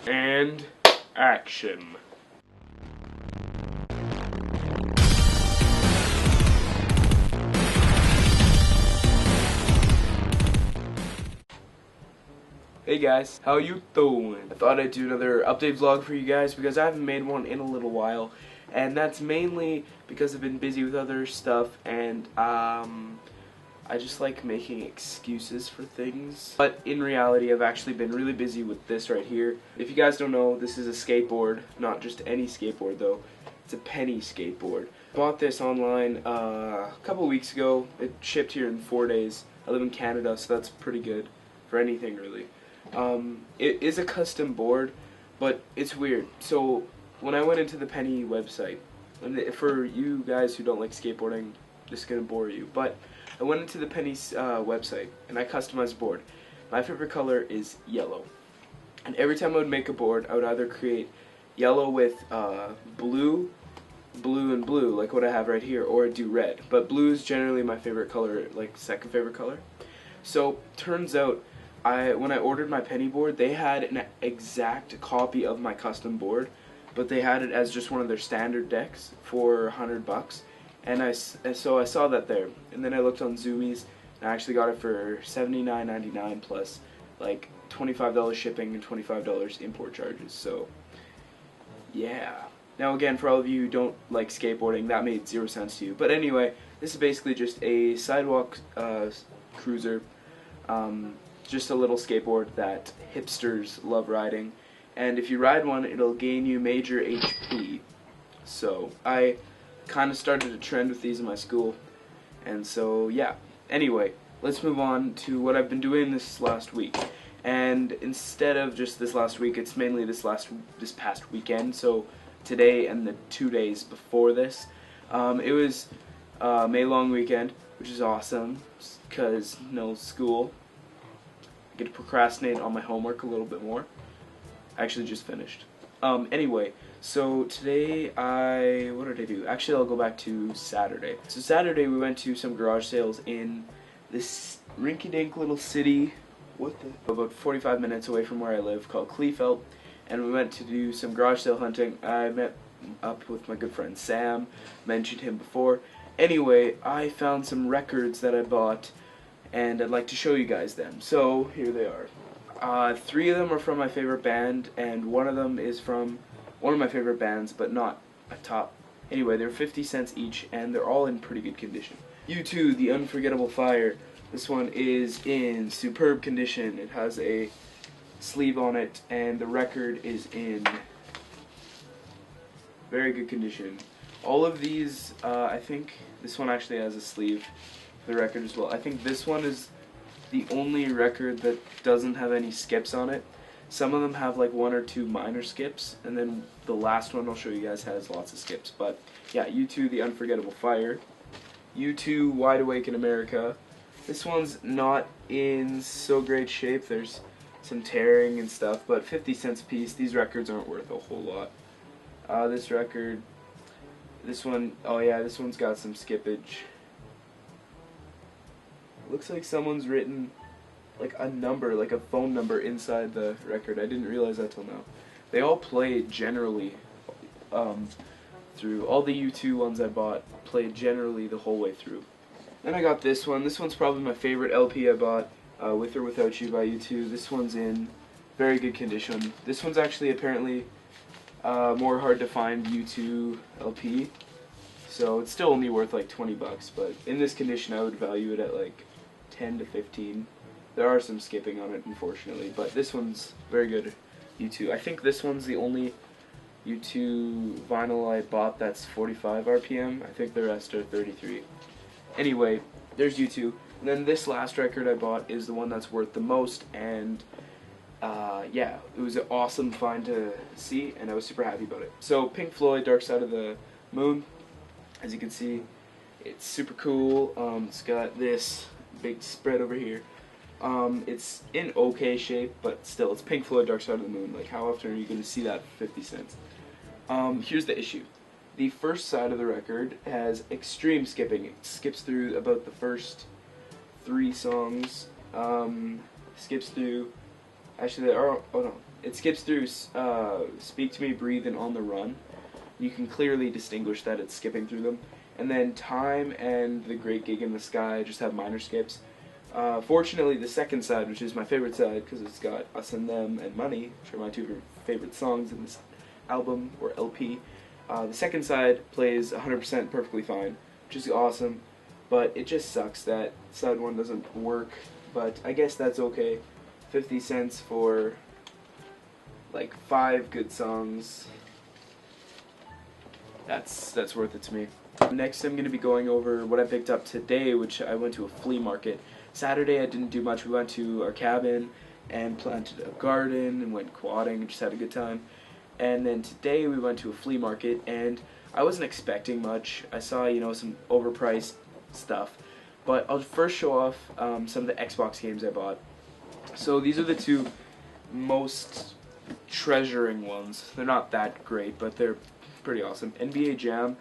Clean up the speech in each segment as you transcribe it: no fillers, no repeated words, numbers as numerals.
And action. Hey guys, how you doing? I thought I'd do another update vlog for you guys because I haven't made one in a little while, and that's mainly because I've been busy with other stuff, and I just like making excuses for things. But in reality, I've actually been really busy with this right here. If you guys don't know, this is a skateboard, not just any skateboard though. It's a penny skateboard. Bought this online a couple weeks ago. It shipped here in 4 days. I live in Canada, so that's pretty good for anything really. It is a custom board, but it's weird. So when I went into the Penny website, and for you guys who don't like skateboarding, this is gonna bore you, but I went into the Penny's website and I customized a board. My favorite color is yellow, and every time I would make a board, I would either create yellow with blue, and blue, like what I have right here, or I'd do red. But blue is generally my favorite color, like second favorite color. So turns out, when I ordered my Penny board, they had an exact copy of my custom board, but they had it as just one of their standard decks for $100, and so I saw that there, and then I looked on Zoomies, and I actually got it for $79.99 plus like $25 shipping and $25 import charges. So yeah. Now again, for all of you who don't like skateboarding, that made 0 sense to you. But anyway, this is basically just a sidewalk cruiser. Just a little skateboard that hipsters love riding, and if you ride one, it'll gain you major HP. So I kind of started a trend with these in my school, and so yeah. Anyway, let's move on to what I've been doing this last week. And instead of just this last week, it's mainly this past weekend. So today and the 2 days before this, it was May long weekend, which is awesome because no school. I get to procrastinate on my homework a little bit more. I actually just finished. Anyway, so today what did I do? Actually, I'll go back to Saturday. So Saturday we went to some garage sales in this rinky-dink little city, about 45 minutes away from where I live, called Kleefeld, and we went to do some garage sale hunting. I met up with my good friend Sam, mentioned him before. Anyway, I found some records that I bought, and I'd like to show you guys them. So here they are. 3 of them are from my favorite band, and one of them is from one of my favorite bands, but not a top. Anyway, they're 50 cents each, and they're all in pretty good condition. U2, The Unforgettable Fire. This one is in superb condition. It has a sleeve on it, and the record is in very good condition. All of these, I think this one actually has a sleeve. The record as well. I think this one is the only record that doesn't have any skips on it. Some of them have like 1 or 2 minor skips, and then the last one I'll show you guys has lots of skips. But yeah, U2, The Unforgettable Fire. U2, Wide Awake in America. This one's not in so great shape. There's some tearing and stuff, but 50 cents a piece. These records aren't worth a whole lot. This record, this one, oh yeah, this one's got some skippage. Looks like someone's written like a number, like a phone number inside the record. I didn't realize that till now. They all play generally through. All the U2 ones I bought play generally the whole way through. Then I got this one. This one's probably my favorite LP I bought, With or Without You by U2. This one's in very good condition. This one's actually apparently more hard to find U2 LP. So it's still only worth like $20, but in this condition I would value it at like 10 to 15. There are some skipping on it, unfortunately, but this one's very good U2. I think this one's the only U2 vinyl I bought that's 45 RPM. I think the rest are 33. Anyway, there's U2. And then this last record I bought is the one that's worth the most, and yeah, it was an awesome find to see, and I was super happy about it. So Pink Floyd, Dark Side of the Moon. As you can see, it's super cool. It's got this big spread over here. It's in okay shape, but still, it's Pink Floyd, Dark Side of the Moon. Like, how often are you going to see that for 50 cents? Here's the issue. The first side of the record has extreme skipping. It skips through about the first 3 songs, skips through Actually, oh no, it skips through Speak to Me, Breathe, and On the Run. You can clearly distinguish that it's skipping through them. And then Time and The Great Gig in the Sky just have minor skips. Fortunately, the second side, which is my favorite side, because it's got Us and Them and Money, which are my two favorite songs in this album, or LP. The second side plays 100% perfectly fine, which is awesome, but it just sucks that side one doesn't work, but I guess that's okay. 50 cents for like 5 good songs. That's worth it to me. Next, I'm going to be going over what I picked up today, which I went to a flea market. Saturday I didn't do much. We went to our cabin and planted a garden and went quadding and just had a good time. And then today we went to a flea market, and I wasn't expecting much. I saw, you know, some overpriced stuff. But I'll first show off some of the Xbox games I bought. So these are the two most treasuring ones. They're not that great, but they're pretty awesome. NBA Jam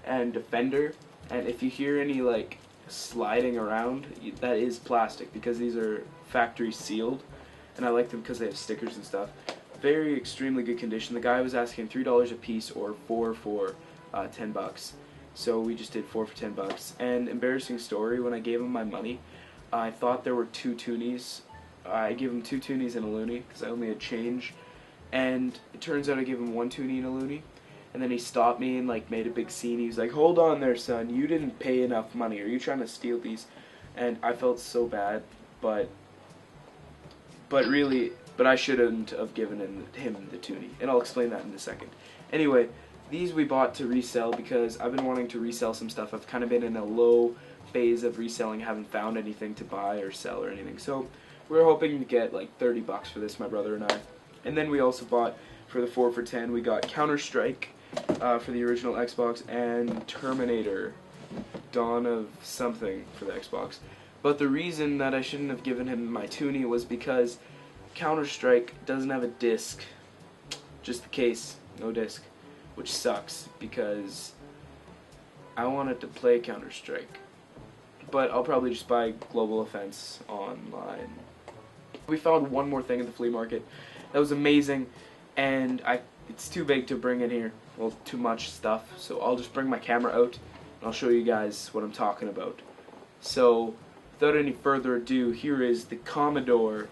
and Defender. And if you hear any like sliding around, that is plastic, because these are factory sealed, and I like them because they have stickers and stuff. Very extremely good condition. The guy was asking $3 a piece or 4 for 10 bucks. So we just did 4 for 10 bucks. And embarrassing story, when I gave him my money, I thought there were 2 toonies. I gave him 2 toonies and a loonie because I only had change, and it turns out I gave him 1 toonie and a loonie. And then he stopped me and like made a big scene. He was like, "Hold on there, son. You didn't pay enough money. Are you trying to steal these?" And I felt so bad, but I shouldn't have given him the toonie. And I'll explain that in a second. Anyway, these we bought to resell because I've been wanting to resell some stuff. I've kind of been in a low phase of reselling. Haven't found anything to buy or sell or anything. So we're hoping to get like 30 bucks for this, my brother and I. And then we also bought, for the 4 for 10, we got Counter-Strike for the original Xbox, and Terminator Dawn of something for the Xbox. But the reason that I shouldn't have given him my toonie was because Counter-Strike doesn't have a disc, just the case, no disc, which sucks because I wanted to play Counter-Strike. But I'll probably just buy Global Offense online. We found one more thing at the flea market that was amazing, and it's too big to bring in here. Well, too much stuff, so I'll just bring my camera out and I'll show you guys what I'm talking about. So, without any further ado, here is the Commodore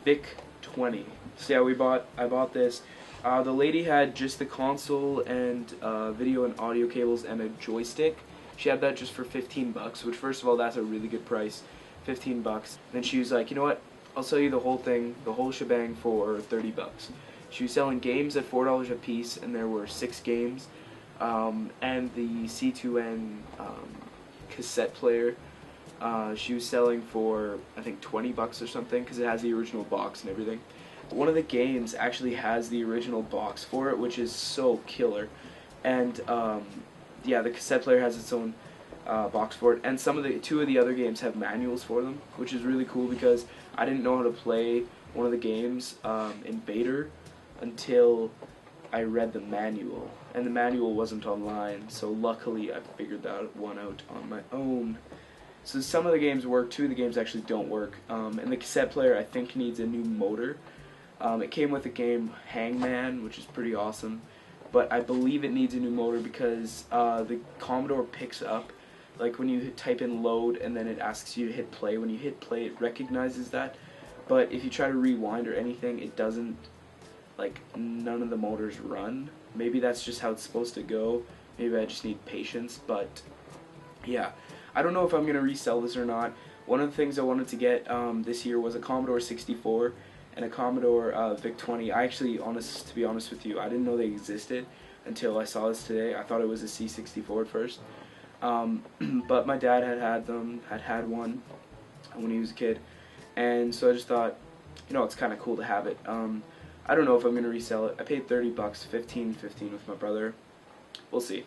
VIC-20. So yeah, I bought this. The lady had just the console and video and audio cables and a joystick. She had that just for 15 bucks, which first of all, that's a really good price, 15 bucks. Then she was like, "You know what, I'll sell you the whole thing, the whole shebang for 30 bucks. She was selling games at $4 a piece, and there were 6 games, and the C2N cassette player. She was selling for, I think, 20 bucks or something, because it has the original box and everything. One of the games actually has the original box for it, which is so killer. And yeah, the cassette player has its own box for it, and two of the other games have manuals for them, which is really cool because I didn't know how to play one of the games in beta until I read the manual, and the manual wasn't online, so luckily I figured that one out on my own. So some of the games work, 2 of the games actually don't work, and the cassette player I think needs a new motor. It came with the game Hangman, which is pretty awesome, but I believe it needs a new motor because the Commodore picks up, like when you type in load and then it asks you to hit play. When you hit play, it recognizes that, but if you try to rewind or anything, it doesn't, like, none of the motors run. Maybe that's just how it's supposed to go. Maybe I just need patience, but yeah. I don't know if I'm going to resell this or not. One of the things I wanted to get this year was a Commodore 64 and a Commodore VIC-20. I actually, to be honest with you, I didn't know they existed until I saw this today. I thought it was a C64 at first. But my dad had one when he was a kid, and so I just thought, you know, it's kind of cool to have it. I don't know if I'm going to resell it. I paid 30 bucks, 15 with my brother. We'll see.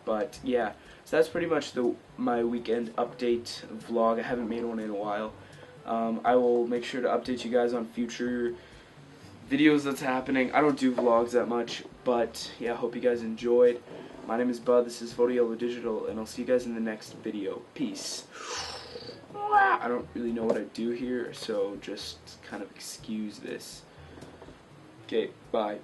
But yeah, so that's pretty much my weekend update vlog. I haven't made one in a while. I will make sure to update you guys on future videos that's happening. I don't do vlogs that much, but yeah, I hope you guys enjoyed. My name is Bud, this is Photo Yellow Digital, and I'll see you guys in the next video. Peace. I don't really know what I do here, so just kind of excuse this. Okay, bye.